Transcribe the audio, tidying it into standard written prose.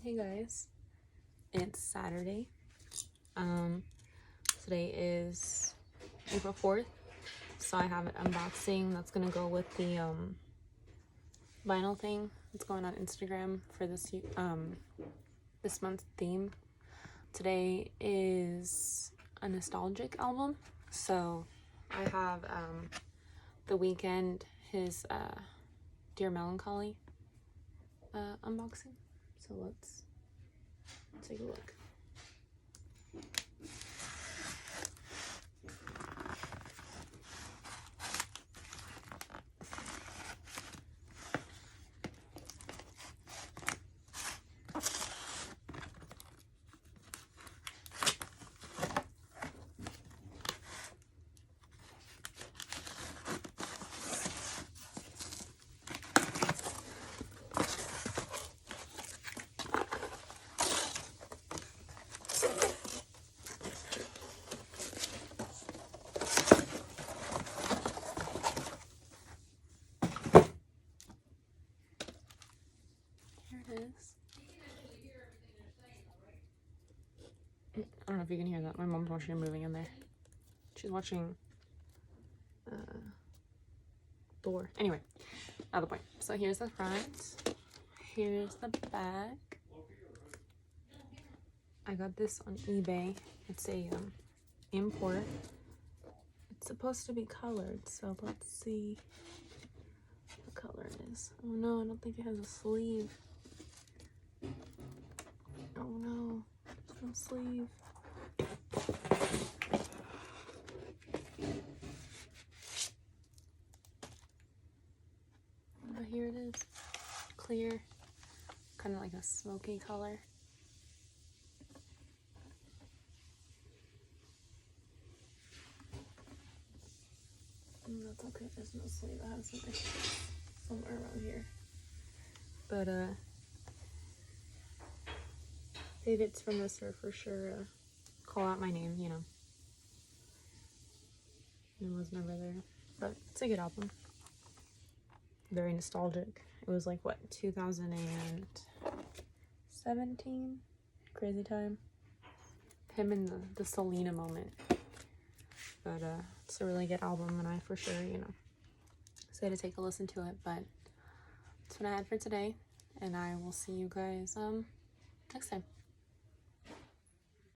Hey guys, it's Saturday. Today is April 4th, so I have an unboxing that's gonna go with the vinyl thing that's going on Instagram for this month's theme. Today is a nostalgic album, so I have the Weeknd, his Dear Melancholy unboxing. So let's take a look. Here it is. I don't know if you can hear that. My mom's watching a movie in there. She's watching Thor. Anyway, not the point. So here's the front. Here's the back. I got this on eBay. It's a import. It's supposed to be colored, so let's see what color it is. Oh no, I don't think it has a sleeve. Oh no, there's no sleeve. But here it is. Clear. Kind of like a smoky color. That's okay, there's no sleeve. I have something somewhere around here. But if it's from this store, for sure call out my name, you know. It was never there. But it's a good album. Very nostalgic. It was like, what, 2017? Crazy time. Him in the Selena moment. But it's a really good album, and I for sure, you know, say to take a listen to it. But that's what I had for today, and I will see you guys next time.